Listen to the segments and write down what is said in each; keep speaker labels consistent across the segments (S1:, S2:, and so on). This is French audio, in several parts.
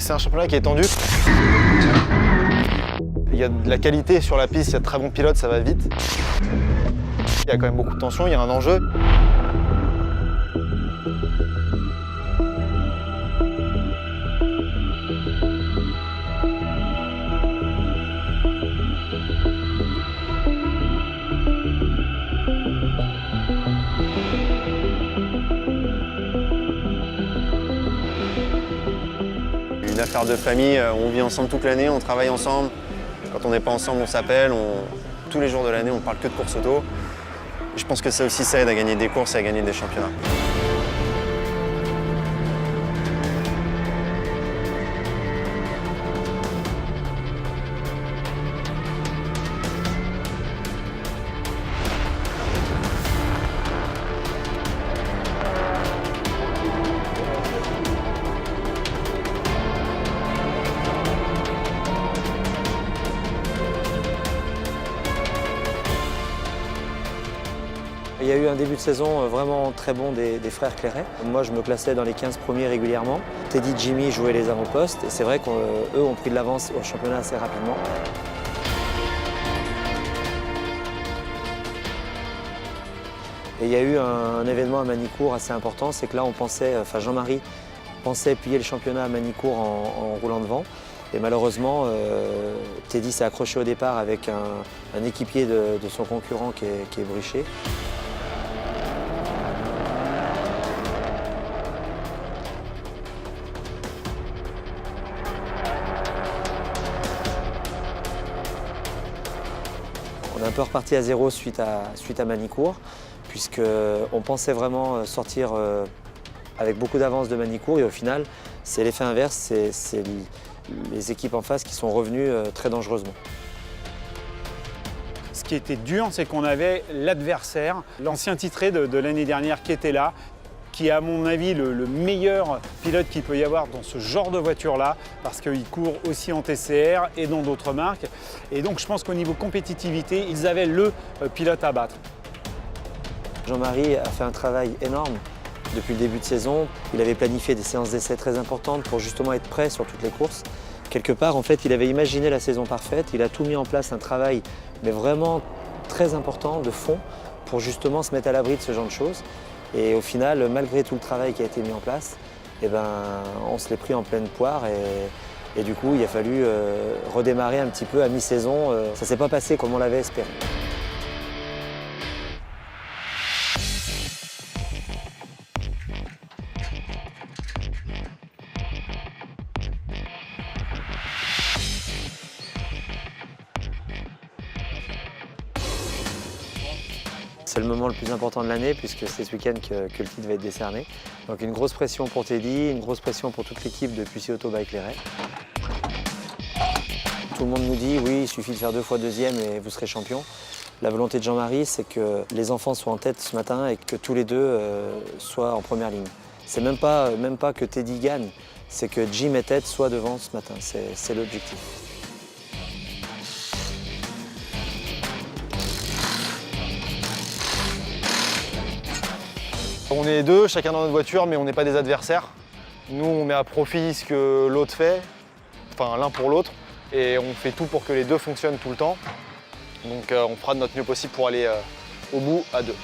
S1: C'est un championnat qui est tendu. Il y a de la qualité sur la piste, il y a de très bons pilotes, ça va vite. Il y a quand même beaucoup de tension, il y a un enjeu. Une affaire de famille, on vit ensemble toute l'année, on travaille ensemble. Quand on n'est pas ensemble, on s'appelle. Tous les jours de l'année, on parle que de course auto. Je pense que ça aussi, ça aide à gagner des courses et à gagner des championnats.
S2: Il y a eu un début de saison vraiment très bon des frères Clairet. Moi, je me classais dans les 15 premiers régulièrement. Teddy et Jimmy jouaient les avant-postes et c'est vrai qu'eux ont pris de l'avance au championnat assez rapidement. Et il y a eu un événement à Manicourt assez important, c'est que là, Jean-Marie pensait plier le championnat à Manicourt en roulant devant. Et malheureusement, Teddy s'est accroché au départ avec un équipier de son concurrent qui est Bruchet. On est un peu reparti à zéro suite à Manicourt, puisqu'on pensait vraiment sortir avec beaucoup d'avance de Manicourt et au final, c'est l'effet inverse, c'est les équipes en face qui sont revenues très dangereusement.
S3: Ce qui était dur, c'est qu'on avait l'adversaire, l'ancien titré de l'année dernière qui était là, qui est à mon avis le meilleur pilote qu'il peut y avoir dans ce genre de voiture-là, parce qu'il court aussi en TCR et dans d'autres marques. Et donc je pense qu'au niveau compétitivité, ils avaient le pilote à battre.
S2: Jean-Marie a fait un travail énorme depuis le début de saison. Il avait planifié des séances d'essai très importantes pour justement être prêt sur toutes les courses. Quelque part, en fait, il avait imaginé la saison parfaite. Il a tout mis en place, un travail mais vraiment très important, de fond, pour justement se mettre à l'abri de ce genre de choses. Et au final, malgré tout le travail qui a été mis en place, on se l'est pris en pleine poire et du coup, il a fallu redémarrer un petit peu à mi-saison. Ça ne s'est pas passé comme on l'avait espéré. C'est le moment le plus important de l'année puisque c'est ce week-end que le titre va être décerné. Donc une grosse pression pour Teddy, une grosse pression pour toute l'équipe de Pussy Auto by Clairet. Tout le monde nous dit oui, il suffit de faire 2 fois deuxième et vous serez champion. La volonté de Jean-Marie, c'est que les enfants soient en tête ce matin et que tous les deux soient en première ligne. C'est même pas que Teddy gagne, c'est que Jim et Ted soient devant ce matin. C'est l'objectif.
S1: On est deux, chacun dans notre voiture, mais on n'est pas des adversaires. Nous, on met à profit ce que l'autre fait, enfin l'un pour l'autre, et on fait tout pour que les deux fonctionnent tout le temps. Donc on fera de notre mieux possible pour aller au bout à deux.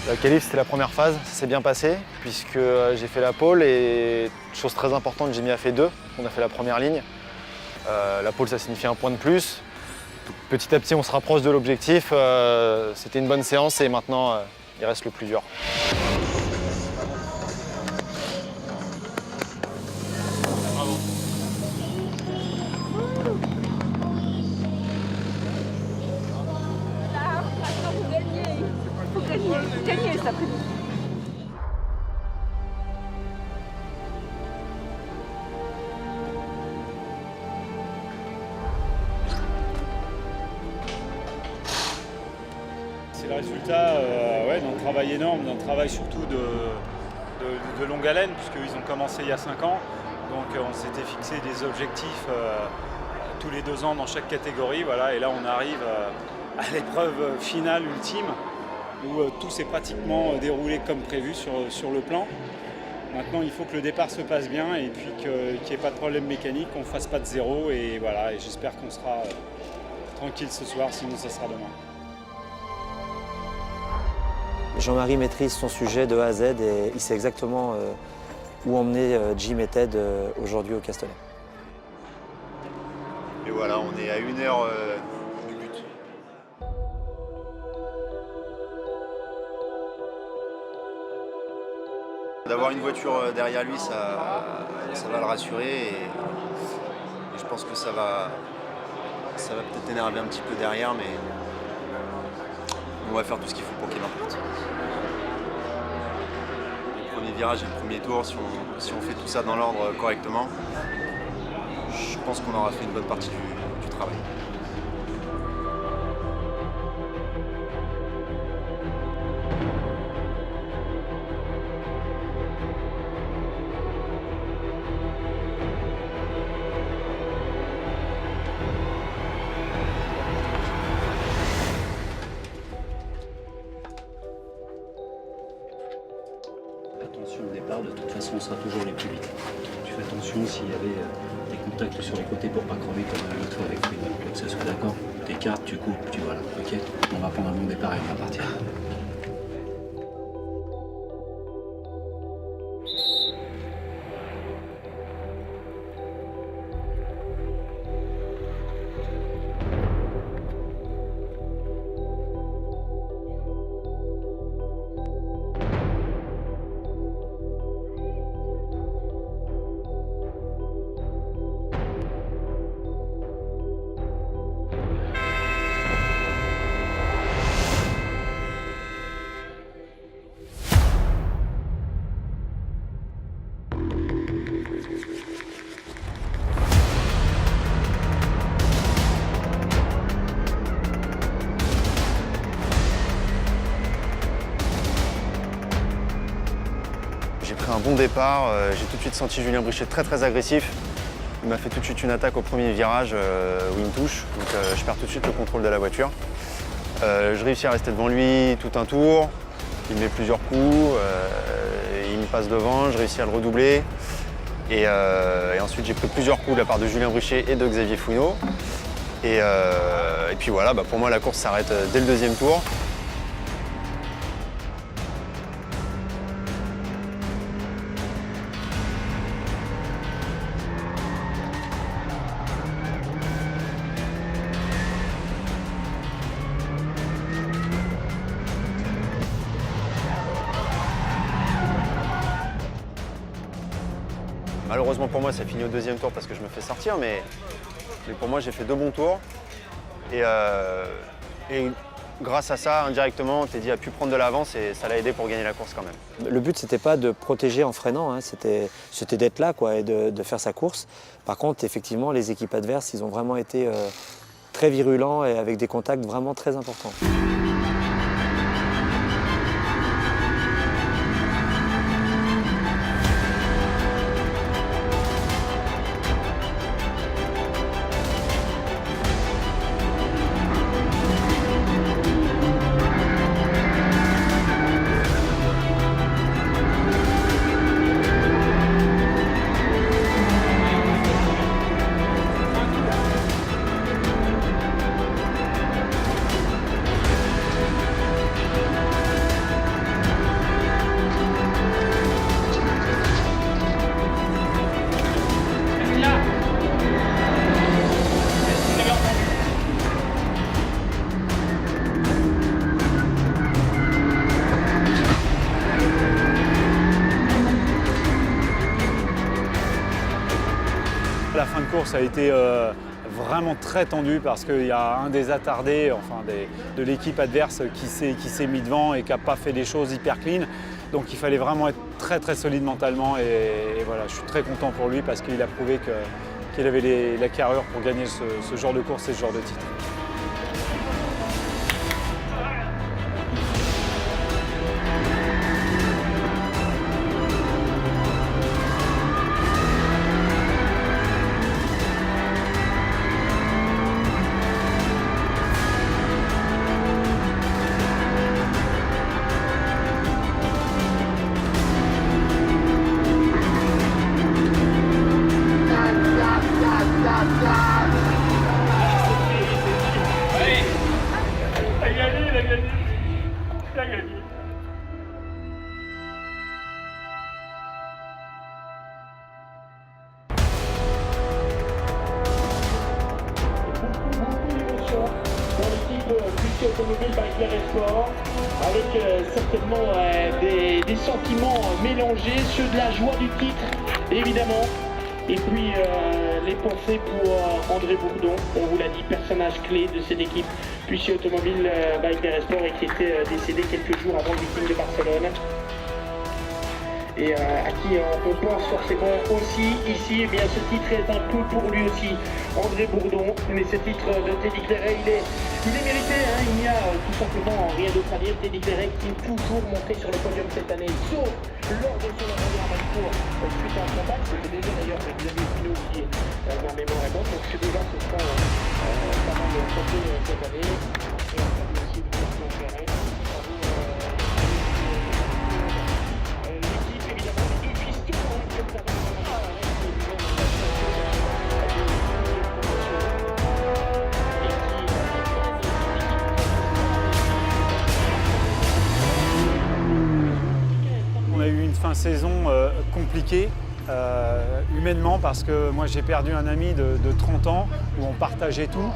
S1: La qualif, c'était la première phase, ça s'est bien passé puisque j'ai fait la pole et, chose très importante, Jimmy a fait 2. On a fait la première ligne. La pole, ça signifie un point de plus. Petit à petit, on se rapproche de l'objectif. C'était une bonne séance et maintenant, il reste le plus dur.
S4: cet après-midi.
S3: C'est le résultat d'un travail énorme, d'un travail surtout de longue haleine, puisqu'ils ont commencé il y a 5 ans. Donc on s'était fixé des objectifs tous les 2 ans dans chaque catégorie. Voilà, et là on arrive à l'épreuve finale ultime, où tout s'est pratiquement déroulé comme prévu sur le plan. Maintenant il faut que le départ se passe bien et puis qu'il n'y ait pas de problème mécanique, qu'on ne fasse pas de zéro. Et voilà, et j'espère qu'on sera tranquille ce soir, sinon ça sera demain.
S2: Jean-Marie maîtrise son sujet de A à Z et il sait exactement où emmener Jim et Ted aujourd'hui au Castellet.
S5: Et voilà, on est à 1 heure du but. D'avoir une voiture derrière lui, ça va le rassurer et je pense que ça va peut-être énerver un petit peu derrière, mais on va faire tout ce qu'il faut pour qu'il l'emporte. Le premier virage et le premier tour, si on fait tout ça dans l'ordre correctement, je pense qu'on aura fait une bonne partie du travail.
S6: Attention au départ, de toute façon on sera toujours les plus vite. Tu fais attention s'il y avait des contacts sur les côtés pour pas crever comme l'autre fois avec Freeman. Que ça soit d'accord, t'écartes, tu coupes, tu voilà, ok. On va prendre un bon départ et on va partir.
S1: J'ai pris un bon départ, j'ai tout de suite senti Julien Brichet très agressif. Il m'a fait tout de suite une attaque au premier virage où il me touche, donc je perds tout de suite le contrôle de la voiture. Je réussis à rester devant lui tout un tour, il me met plusieurs coups, il me passe devant, je réussis à le redoubler. Et ensuite j'ai pris plusieurs coups de la part de Julien Brichet et de Xavier Fouineau. Et puis voilà, pour moi la course s'arrête dès le 2e tour. Malheureusement pour moi, ça finit au 2e tour parce que je me fais sortir, mais pour moi, j'ai fait 2 bons tours. Et grâce à ça, indirectement, Teddy a pu prendre de l'avance et ça l'a aidé pour gagner la course quand même.
S2: Le but, c'était pas de protéger en freinant, hein, c'était d'être là quoi, et de faire sa course. Par contre, effectivement, les équipes adverses, ils ont vraiment été très virulents et avec des contacts vraiment très importants.
S3: La fin de course a été vraiment très tendu parce qu'il y a un des attardés de l'équipe adverse qui s'est mis devant et qui n'a pas fait des choses hyper clean. Donc il fallait vraiment être très très solide mentalement et voilà, je suis très content pour lui parce qu'il a prouvé qu'il avait la carrure pour gagner ce genre de course et ce genre de titre.
S4: Automobile by Claire Sport, avec certainement des sentiments mélangés, ceux de la joie du titre évidemment, et puis les pensées pour André Bourdon, on vous l'a dit, personnage clé de cette équipe Pucci Automobile by Claire Sport et qui était décédé quelques jours avant le meeting de Barcelone. Et à qui on pense forcément aussi ici, eh bien ce titre est un peu pour lui aussi, André Bourdon, mais ce titre de Teddy Clairet, il est mérité, hein, il n'y a tout simplement rien d'autre à dire. Teddy Clairet qui est toujours monté sur le podium cette année, sauf lors de son dernier parcours suite à un contact, c'était déjà d'ailleurs avec Xavier Pinot qui est ma mémoire est bonne, donc ces deux-là se seront pas mal sautés cette année, et on a aussi du Christian Clairet.
S3: On a eu une fin de saison compliquée humainement parce que moi j'ai perdu un ami de 30 ans où on partageait tout.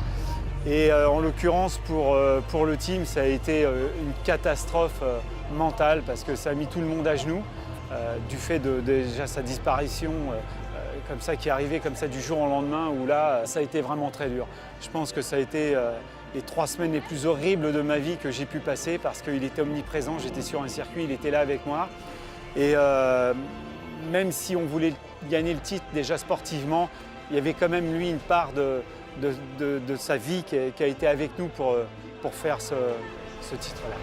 S3: Et en l'occurrence pour le team ça a été une catastrophe mentale parce que ça a mis tout le monde à genoux du fait de déjà sa disparition comme ça qui est arrivée comme ça du jour au lendemain où là ça a été vraiment très dur. Je pense que ça a été les 3 semaines les plus horribles de ma vie que j'ai pu passer parce qu'il était omniprésent, j'étais sur un circuit, il était là avec moi. Et même si on voulait gagner le titre déjà sportivement, il y avait quand même lui une part de sa vie qui a été avec nous pour faire ce titre-là.